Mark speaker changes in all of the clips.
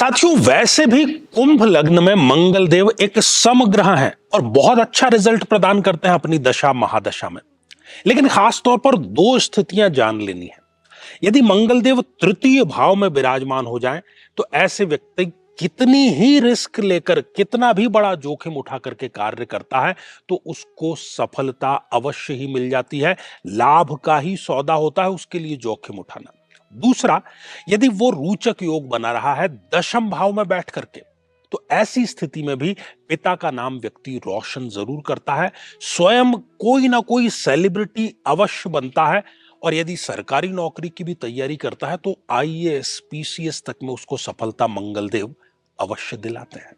Speaker 1: साथियों, वैसे भी कुंभ लग्न में मंगल देव एक समग्रह है और बहुत अच्छा रिजल्ट प्रदान करते हैं अपनी दशा महादशा में। लेकिन खास तौर पर दो स्थितियां जान लेनी है। यदि मंगल देव तृतीय भाव में विराजमान हो जाएं, तो ऐसे व्यक्ति कितनी ही रिस्क लेकर, कितना भी बड़ा जोखिम उठा करके कार्य करता है तो उसको सफलता अवश्य ही मिल जाती है। लाभ का ही सौदा होता है उसके लिए जोखिम उठाना। दूसरा, यदि वो रोचक योग बना रहा है दशम भाव में बैठ करके, तो ऐसी स्थिति में भी पिता का नाम व्यक्ति रोशन जरूर करता है, स्वयं कोई ना कोई सेलिब्रिटी अवश्य बनता है। और यदि सरकारी नौकरी की भी तैयारी करता है तो आईएएस पीसीएस तक में उसको सफलता मंगलदेव अवश्य दिलाते हैं।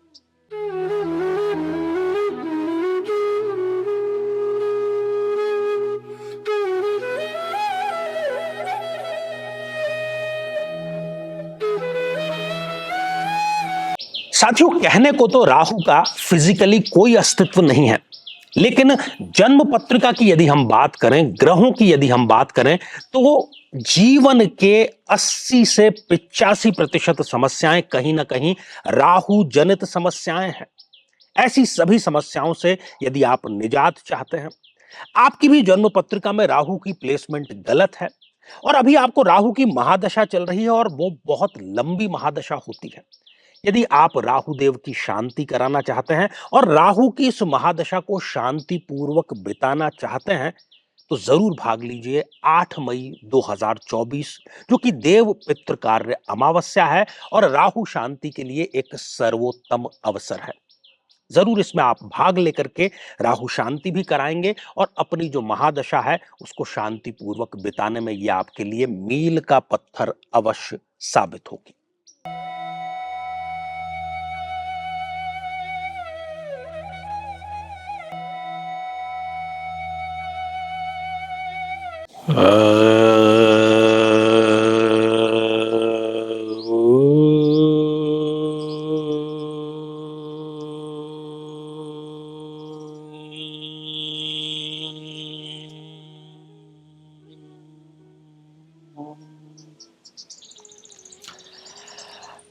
Speaker 1: साथियों, कहने को तो राहु का फिजिकली कोई अस्तित्व नहीं है, लेकिन जन्म पत्रिका की यदि हम बात करें, ग्रहों की यदि हम बात करें, तो जीवन के 80 से 85% समस्याएं कहीं ना कहीं राहु जनित समस्याएं हैं। ऐसी सभी समस्याओं से यदि आप निजात चाहते हैं, आपकी भी जन्म पत्रिका में राहु की प्लेसमेंट गलत है और अभी आपको राहु की महादशा चल रही है और वो बहुत लंबी महादशा होती है। यदि आप राहु देव की शांति कराना चाहते हैं और राहु की इस महादशा को शांति पूर्वक बिताना चाहते हैं, तो जरूर भाग लीजिए 8 मई 2024, जो कि देव पितृ कार्य अमावस्या है और राहु शांति के लिए एक सर्वोत्तम अवसर है। जरूर इसमें आप भाग लेकर के राहु शांति भी कराएंगे और अपनी जो महादशा है उसको शांति पूर्वक बिताने में यह आपके लिए मील का पत्थर अवश्य साबित होगी।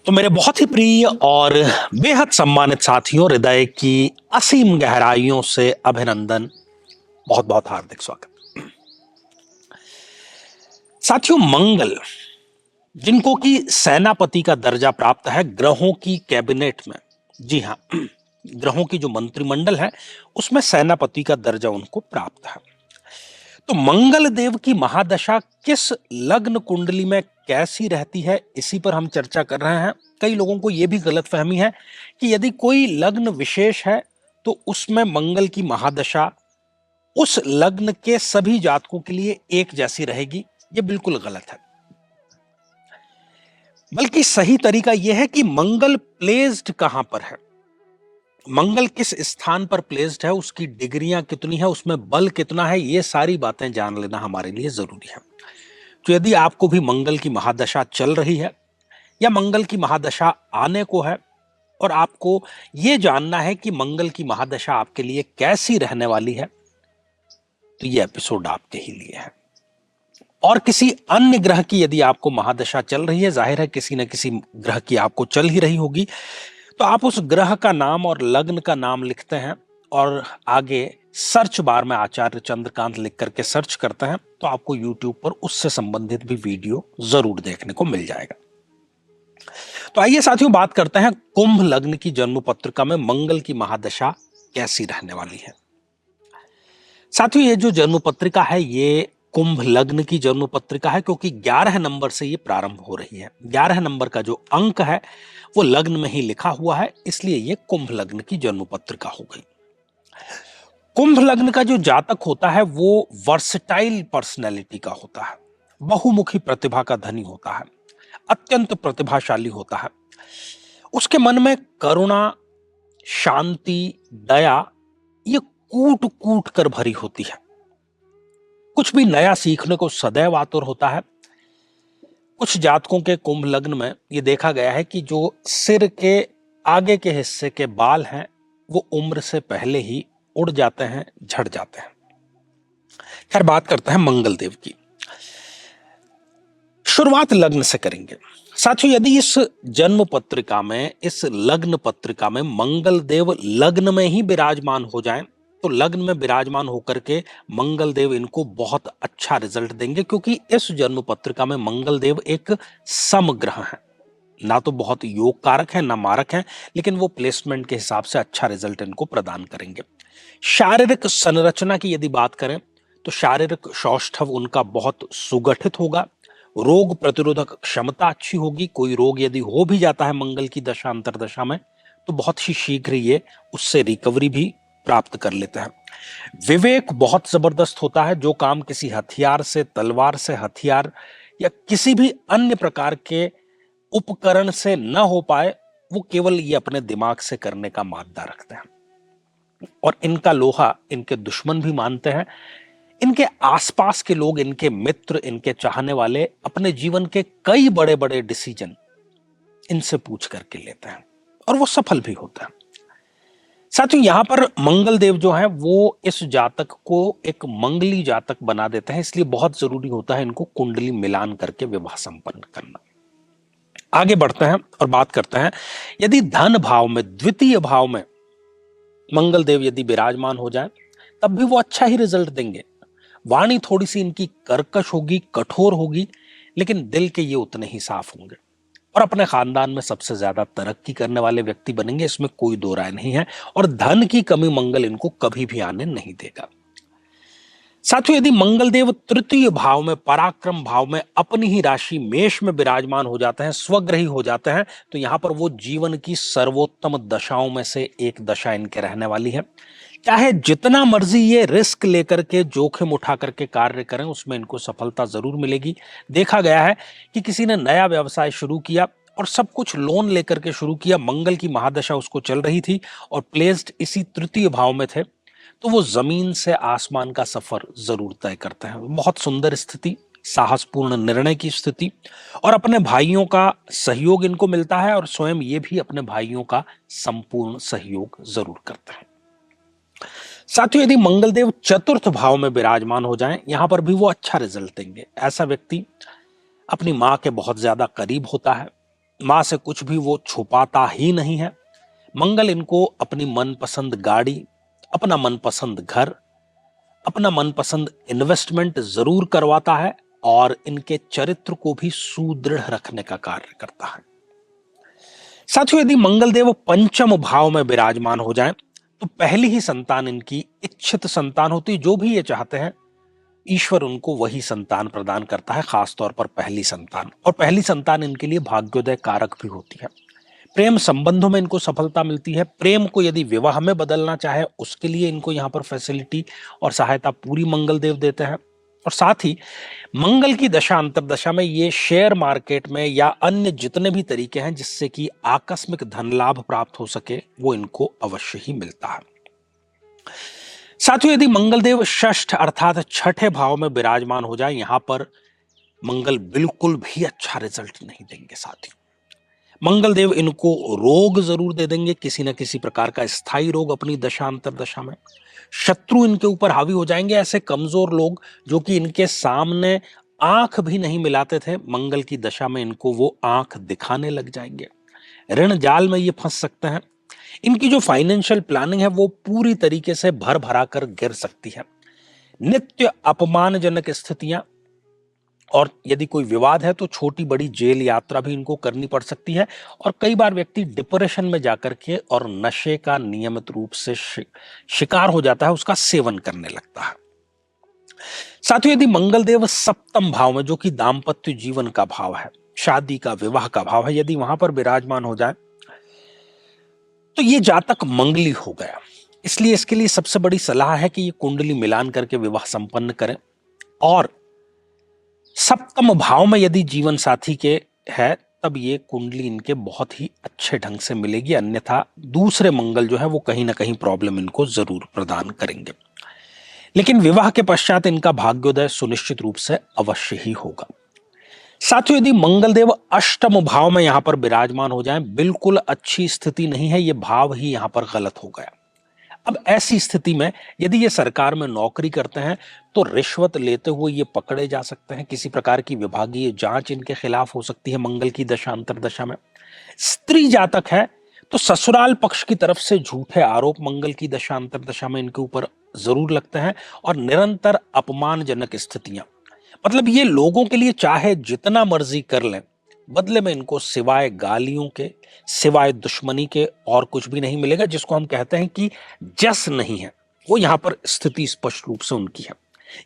Speaker 1: तो मेरे बहुत ही प्रिय और बेहद सम्मानित साथियों, हृदय की असीम गहराइयों से अभिनंदन, बहुत बहुत हार्दिक स्वागत। साथियों, मंगल जिनको कि सेनापति का दर्जा प्राप्त है ग्रहों की कैबिनेट में, जी हां, ग्रहों की जो मंत्रिमंडल है उसमें सेनापति का दर्जा उनको प्राप्त है। तो मंगल देव की महादशा किस लग्न कुंडली में कैसी रहती है, इसी पर हम चर्चा कर रहे हैं। कई लोगों को यह भी गलतफहमी है कि यदि कोई लग्न विशेष है तो उसमें मंगल की महादशा उस लग्न के सभी जातकों के लिए एक जैसी रहेगी। यह बिल्कुल गलत है, बल्कि सही तरीका यह है कि मंगल प्लेस्ड कहां पर है, मंगल किस स्थान पर प्लेस्ड है, उसकी डिग्रियां कितनी है, उसमें बल कितना है, ये सारी बातें जान लेना हमारे लिए जरूरी है। तो यदि आपको भी मंगल की महादशा चल रही है या मंगल की महादशा आने को है और आपको यह जानना है कि मंगल की महादशा आपके लिए कैसी रहने वाली है, तो यह एपिसोड आपके ही लिए है। और किसी अन्य ग्रह की यदि आपको महादशा चल रही है, जाहिर है किसी न किसी ग्रह की आपको चल ही रही होगी, तो आप उस ग्रह का नाम और लग्न का नाम लिखते हैं और आगे सर्च बार में आचार्य चंद्रकांत लिख करके सर्च करते हैं, तो आपको YouTube पर उससे संबंधित भी वीडियो जरूर देखने को मिल जाएगा। तो आइए साथियों, बात करते हैं कुंभ लग्न की जन्म पत्रिका में मंगल की महादशा कैसी रहने वाली है। साथियों, ये जो जन्म पत्रिका है ये कुंभ लग्न की जन्म पत्रिका है, क्योंकि 11 नंबर से ये प्रारंभ हो रही है। 11 नंबर का जो अंक है वो लग्न में ही लिखा हुआ है, इसलिए ये कुंभ लग्न की जन्म पत्रिका हो गई। कुंभ लग्न का जो जातक होता है वो वर्सटाइल पर्सनैलिटी का होता है, बहुमुखी प्रतिभा का धनी होता है, अत्यंत प्रतिभाशाली होता है। उसके मन में करुणा, शांति, दया ये कूट कूट कर भरी होती है। कुछ भी नया सीखने को सदैव आतुर होता है। कुछ जातकों के कुंभ लग्न में यह देखा गया है कि जो सिर के आगे के हिस्से के बाल हैं वो उम्र से पहले ही उड़ जाते हैं, झड़ जाते हैं। खैर, बात करते हैं मंगल देव की। शुरुआत लग्न से करेंगे। साथियों, यदि इस जन्म पत्रिका में, इस लग्न पत्रिका में मंगल देव लग्न में ही विराजमान हो जाएं, तो लग्न में विराजमान होकर के मंगल देव इनको बहुत अच्छा रिजल्ट देंगे, क्योंकि इस जन्म पत्रिका में मंगल देव एक समग्रह है, ना तो बहुत योग कारक है ना मारक है, लेकिन वो प्लेसमेंट के हिसाब से अच्छा रिजल्ट इनको प्रदान करेंगे। शारीरिक संरचना की यदि बात करें तो शारीरिक सौष्ठव उनका बहुत सुगठित होगा, रोग प्रतिरोधक क्षमता अच्छी होगी। कोई रोग यदि हो भी जाता है मंगल की दशा अंतरदशा में, तो बहुत ही शीघ्र ये उससे रिकवरी भी प्राप्त कर लेते हैं। विवेक बहुत जबरदस्त होता है। जो काम किसी हथियार से, तलवार से, हथियार या किसी भी अन्य प्रकार के उपकरण से न हो पाए, वो केवल ये अपने दिमाग से करने का मादा रखते हैं। और इनका लोहा इनके दुश्मन भी मानते हैं। इनके आसपास के लोग, इनके मित्र, इनके चाहने वाले अपने जीवन के कई बड़े बड़े डिसीजन इनसे पूछ करके लेते हैं और वो सफल भी होता है। साथियों, यहां पर मंगल देव जो है वो इस जातक को एक मंगली जातक बना देते हैं, इसलिए बहुत जरूरी होता है इनको कुंडली मिलान करके विवाह संपन्न करना। आगे बढ़ते हैं और बात करते हैं, यदि धन भाव में, द्वितीय भाव में मंगल देव यदि विराजमान हो जाए, तब भी वो अच्छा ही रिजल्ट देंगे। वाणी थोड़ी सी इनकी कर्कश होगी, कठोर होगी, लेकिन दिल के ये उतने ही साफ होंगे और अपने खानदान में सबसे ज्यादा तरक्की करने वाले व्यक्ति बनेंगे, इसमें कोई दो राय नहीं है। और धन की कमी मंगल इनको कभी भी आने नहीं देगा। साथियों, यदि मंगल देव तृतीय भाव में, पराक्रम भाव में, अपनी ही राशि मेष में विराजमान हो जाते हैं, स्वग्रही हो जाते हैं, तो यहां पर वो जीवन की सर्वोत्तम दशाओं में से एक दशा इनके रहने वाली है। चाहे जितना मर्जी ये रिस्क लेकर के, जोखिम उठा करके कार्य करें, उसमें इनको सफलता जरूर मिलेगी। देखा गया है कि किसी ने नया व्यवसाय शुरू किया और सब कुछ लोन लेकर के शुरू किया, मंगल की महादशा उसको चल रही थी और प्लेस्ड इसी तृतीय भाव में थे, तो वो जमीन से आसमान का सफर जरूर तय करते हैं। बहुत सुंदर स्थिति, साहसपूर्ण निर्णय की स्थिति, और अपने भाइयों का सहयोग इनको मिलता है और स्वयं ये भी अपने भाइयों का संपूर्ण सहयोग जरूर करते हैं। साथियों, यदि मंगलदेव चतुर्थ भाव में विराजमान हो जाएं, यहां पर भी वो अच्छा रिजल्ट देंगे। ऐसा व्यक्ति अपनी मां के बहुत ज्यादा करीब होता है, मां से कुछ भी वो छुपाता ही नहीं है। मंगल इनको अपनी मनपसंद गाड़ी, अपना मनपसंद घर, अपना मनपसंद इन्वेस्टमेंट जरूर करवाता है और इनके चरित्र को भी सुदृढ़ रखने का कार्य करता है। साथियों, यदि मंगलदेव पंचम भाव में विराजमान हो जाएं, तो पहली ही संतान इनकी इच्छित संतान होती। जो भी ये चाहते हैं, ईश्वर उनको वही संतान प्रदान करता है, खासतौर पर पहली संतान। और पहली संतान इनके लिए भाग्योदय कारक भी होती है। प्रेम संबंधों में इनको सफलता मिलती है। प्रेम को यदि विवाह में बदलना चाहे, उसके लिए इनको यहां पर फैसिलिटी और सहायता पूरी मंगल देव देते हैं। और साथ ही मंगल की दशा अंतरदशा में ये शेयर मार्केट में या अन्य जितने भी तरीके हैं जिससे कि आकस्मिक धन लाभ प्राप्त हो सके, वो इनको अवश्य ही मिलता है। साथियों, यदि मंगलदेव षष्ठ अर्थात छठे भाव में विराजमान हो जाए, यहां पर मंगल बिल्कुल भी अच्छा रिजल्ट नहीं देंगे। साथियों, मंगल देव इनको रोग जरूर दे देंगे, किसी न किसी प्रकार का स्थायी रोग अपनी दशा अंतरदशा में। शत्रु इनके ऊपर हावी हो जाएंगे। ऐसे कमजोर लोग जो कि इनके सामने आंख भी नहीं मिलाते थे, मंगल की दशा में इनको वो आंख दिखाने लग जाएंगे। ऋण जाल में ये फंस सकते हैं। इनकी जो फाइनेंशियल प्लानिंग है वो पूरी तरीके से भर भरा कर गिर सकती है। नित्य अपमानजनक स्थितियां, और यदि कोई विवाद है तो छोटी बड़ी जेल यात्रा भी इनको करनी पड़ सकती है। और कई बार व्यक्ति डिप्रेशन में जाकर के और नशे का नियमित रूप से शिकार हो जाता है, उसका सेवन करने लगता है। साथियों, यदि मंगलदेव सप्तम भाव में, जो कि दाम्पत्य जीवन का भाव है, शादी का, विवाह का भाव है, यदि वहां पर विराजमान हो जाए, तो ये जातक मंगली हो गया। इसलिए इसके लिए सबसे बड़ी सलाह है कि ये कुंडली मिलान करके विवाह संपन्न करें। और सप्तम भाव में यदि जीवन साथी के है, तब ये कुंडली इनके बहुत ही अच्छे ढंग से मिलेगी। अन्यथा दूसरे मंगल जो है वो कहीं ना कहीं प्रॉब्लम इनको जरूर प्रदान करेंगे। लेकिन विवाह के पश्चात इनका भाग्योदय सुनिश्चित रूप से अवश्य ही होगा। साथियों, यदि मंगलदेव अष्टम भाव में यहां पर विराजमान हो जाएं, बिल्कुल अच्छी स्थिति नहीं है। ये भाव ही यहां पर गलत हो गया। अब ऐसी स्थिति में यदि ये सरकार में नौकरी करते हैं तो रिश्वत लेते हुए ये पकड़े जा सकते हैं, किसी प्रकार की विभागीय जांच इनके खिलाफ हो सकती है मंगल की दशा अंतर्दशा में। स्त्री जातक है तो ससुराल पक्ष की तरफ से झूठे आरोप मंगल की दशा अंतर्दशा में इनके ऊपर जरूर लगते हैं, और निरंतर अपमानजनक स्थितियां, मतलब ये लोगों के लिए चाहे जितना मर्जी कर लें, बदले में इनको सिवाय गालियों के, सिवाय दुश्मनी के और कुछ भी नहीं मिलेगा, जिसको हम कहते हैं कि जस नहीं है, वो यहां पर स्थिति स्पष्ट रूप से उनकी है।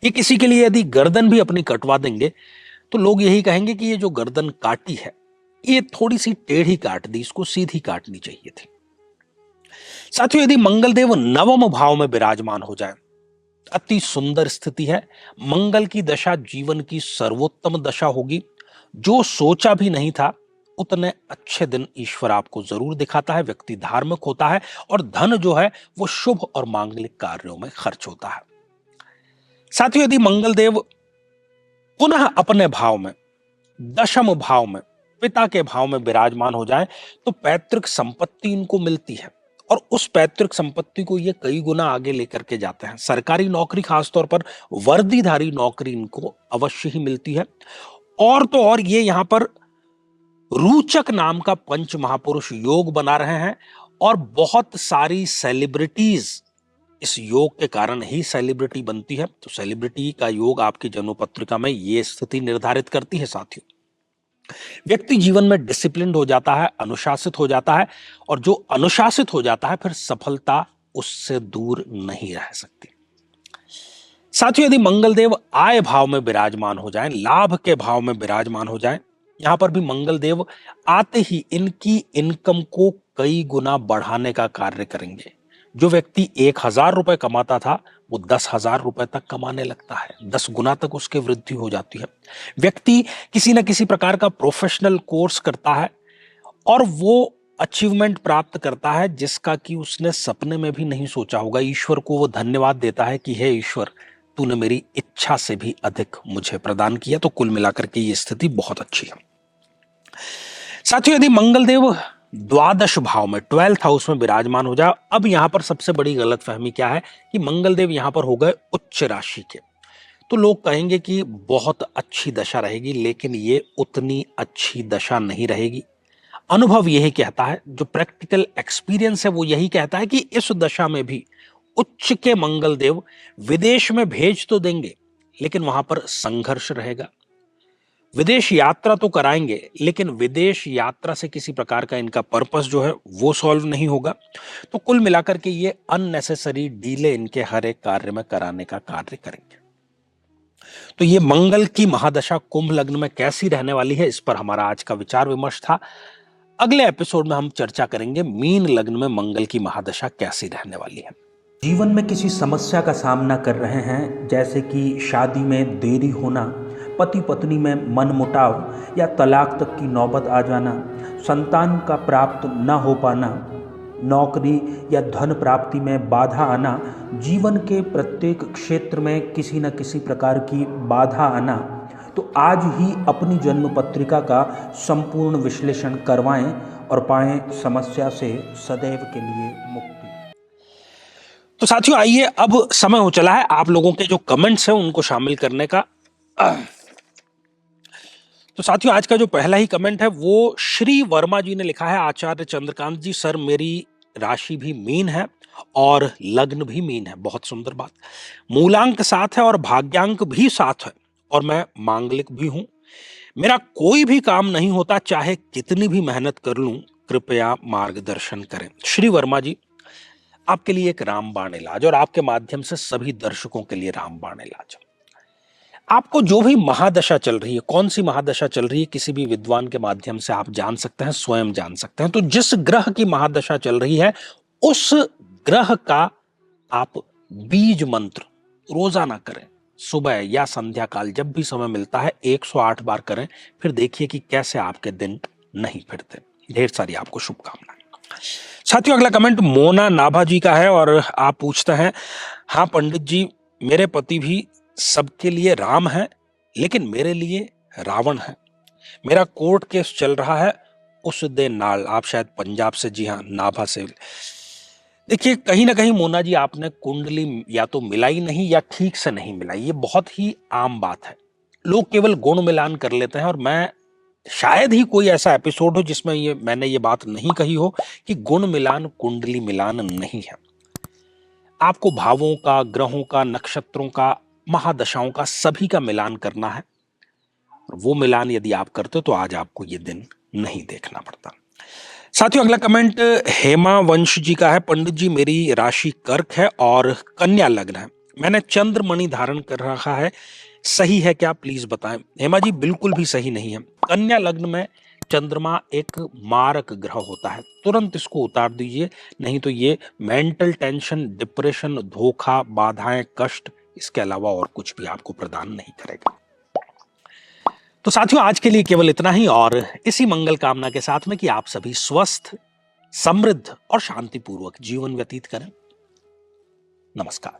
Speaker 1: ये किसी के लिए यदि गर्दन भी अपनी कटवा देंगे तो लोग यही कहेंगे कि ये जो गर्दन काटी है ये थोड़ी सी टेढ़ी काट दी, इसको सीधी काटनी चाहिए थी। साथियों, यदि मंगल देव नवम भाव में विराजमान हो जाए, अति सुंदर स्थिति है। मंगल की दशा जीवन की सर्वोत्तम दशा होगी। जो सोचा भी नहीं था उतने अच्छे दिन ईश्वर आपको जरूर दिखाता है। व्यक्ति धार्मिक होता है और धन जो है वो शुभ और मांगलिक कार्यों में खर्च होता है। साथियों, यदि मंगल देव पुनः अपने भाव में, दशम भाव में, पिता के भाव में विराजमान हो जाए तो पैतृक संपत्ति इनको मिलती है, और उस पैतृक संपत्ति को ये कई गुना आगे लेकर के जाते हैं। सरकारी नौकरी, खासतौर पर वर्दीधारी नौकरी इनको अवश्य ही मिलती है। और तो और ये यहां पर रोचक नाम का पंच महापुरुष योग बना रहे हैं, और बहुत सारी सेलिब्रिटीज इस योग के कारण ही सेलिब्रिटी बनती है। तो सेलिब्रिटी का योग आपकी जन्म पत्रिका में ये स्थिति निर्धारित करती है। साथियों, व्यक्ति जीवन में डिसिप्लिन्ड हो जाता है, अनुशासित हो जाता है, और जो अनुशासित हो जाता है फिर सफलता उससे दूर नहीं रह सकती। साथियों, यदि मंगल देव आय भाव में विराजमान हो जाएं, लाभ के भाव में विराजमान हो जाएं, यहां पर भी मंगल देव आते ही इनकी इनकम को कई गुना बढ़ाने का कार्य करेंगे। जो व्यक्ति 1,000 रुपए कमाता था वो 10,000 रुपए तक कमाने लगता है, 10 गुना तक उसकी वृद्धि हो जाती है। व्यक्ति किसी न किसी प्रकार का प्रोफेशनल कोर्स करता है और वो अचीवमेंट प्राप्त करता है जिसका कि उसने सपने में भी नहीं सोचा होगा। ईश्वर को वो धन्यवाद देता है कि हे ईश्वर, तूने मेरी इच्छा से भी अधिक मुझे प्रदान किया। तो कुल मिलाकर के ये स्थिति बहुत अच्छी है। साथियों, यदि मंगल देव द्वादश भाव में, 12th हाउस में विराजमान हो जाए, अब यहां पर सबसे बड़ी गलतफहमी क्या है कि मंगल देव यहां पर हो गए उच्च राशि के, तो लोग कहेंगे कि बहुत अच्छी दशा रहेगी, लेकिन ये उतनी अच्छी दशा नहीं रहेगी। अनुभव यही कहता है, जो प्रैक्टिकल एक्सपीरियंस है वो यही कहता है कि इस दशा में भी उच्च के मंगल देव विदेश में भेज तो देंगे, लेकिन वहां पर संघर्ष रहेगा। विदेश यात्रा तो कराएंगे, लेकिन विदेश यात्रा से किसी प्रकार का इनका पर्पस जो है वो सॉल्व नहीं होगा। तो कुल मिलाकर के ये अननेसेसरी डीले इनके हर एक कार्य में कराने का कार्य करेंगे। तो ये मंगल की महादशा कुंभ लग्न में कैसी रहने वाली है, इस पर हमारा आज का विचार विमर्श था। अगले एपिसोड में हम चर्चा करेंगे मीन लग्न में मंगल की महादशा कैसी रहने वाली है।
Speaker 2: जीवन में किसी समस्या का सामना कर रहे हैं, जैसे कि शादी में देरी होना, पति पत्नी में मनमुटाव या तलाक तक की नौबत आ जाना, संतान का प्राप्त न हो पाना, नौकरी या धन प्राप्ति में बाधा आना, जीवन के प्रत्येक क्षेत्र में किसी न किसी प्रकार की बाधा आना, तो आज ही अपनी जन्म पत्रिका का संपूर्ण विश्लेषण करवाएं और पाएं समस्या से सदैव के लिए मुक्ति।
Speaker 1: तो साथियों, आइए अब समय हो चला है आप लोगों के जो कमेंट्स हैं उनको शामिल करने का। तो साथियों, आज का जो पहला ही कमेंट है वो श्री वर्मा जी ने लिखा है, आचार्य चंद्रकांत जी, सर मेरी राशि भी मीन है और लग्न भी मीन है। बहुत सुंदर बात। मूलांक 7 है और भाग्यांक भी 7 है, और मैं मांगलिक भी हूं। मेरा कोई भी काम नहीं होता, चाहे कितनी भी मेहनत कर लूं, कृपया मार्गदर्शन करें। श्री वर्मा जी, आपके लिए एक रामबाण इलाज, और आपके माध्यम से सभी दर्शकों के लिए रामबाण इलाज। आपको जो भी महादशा चल रही है, कौन सी महादशा चल रही है, किसी भी विद्वान के माध्यम से आप जान सकते हैं, स्वयं जान सकते हैं। तो जिस ग्रह की महादशा चल रही है उस ग्रह का आप बीज मंत्र रोजाना करें, सुबह या संध्या काल जब भी समय मिलता है 108 बार करें, फिर देखिए कि कैसे आपके दिन नहीं फिरते। ढेर सारी आपको शुभकामनाएं। साथियों, अगला कमेंट मोना नाभा जी का है, और आप पूछते हैं, हाँ पंडित जी, मेरे पति भी सबके लिए राम है, लेकिन मेरे लिए रावण है। मेरा कोर्ट केस चल रहा है, उस दे नाल। आप शायद पंजाब से, जी हाँ, नाभा से। देखिए, कहीं ना कहीं मोना जी आपने कुंडली या तो मिलाई नहीं या ठीक से नहीं मिलाई, ये बहुत ही आम बात है। लोग केवल गुण मिलान कर लेते हैं, और मैं शायद ही कोई ऐसा एपिसोड हो जिसमें मैंने ये बात नहीं कही हो कि गुण मिलान कुंडली मिलान नहीं है। आपको भावों का, ग्रहों का, नक्षत्रों का, महादशाओं का, सभी का मिलान करना है। और वो मिलान यदि आप करते हो तो आज आपको ये दिन नहीं देखना पड़ता। साथियों, अगला कमेंट हेमा वंश जी का है। पंडित जी, मेरी राशि कर्क है और कन्या लग्न है। मैंने चंद्रमणि धारण कर रखा है, सही है क्या, प्लीज बताएं। हेमा जी, बिल्कुल भी सही नहीं है। कन्या लग्न में चंद्रमा एक मारक ग्रह होता है, तुरंत इसको उतार दीजिए, नहीं तो ये मेंटल टेंशन, डिप्रेशन, धोखा, बाधाएं, कष्ट, इसके अलावा और कुछ भी आपको प्रदान नहीं करेगा। तो साथियों, आज के लिए केवल इतना ही, और इसी मंगल कामना के साथ में कि आप सभी स्वस्थ, समृद्ध और शांतिपूर्वक जीवन व्यतीत करें। नमस्कार।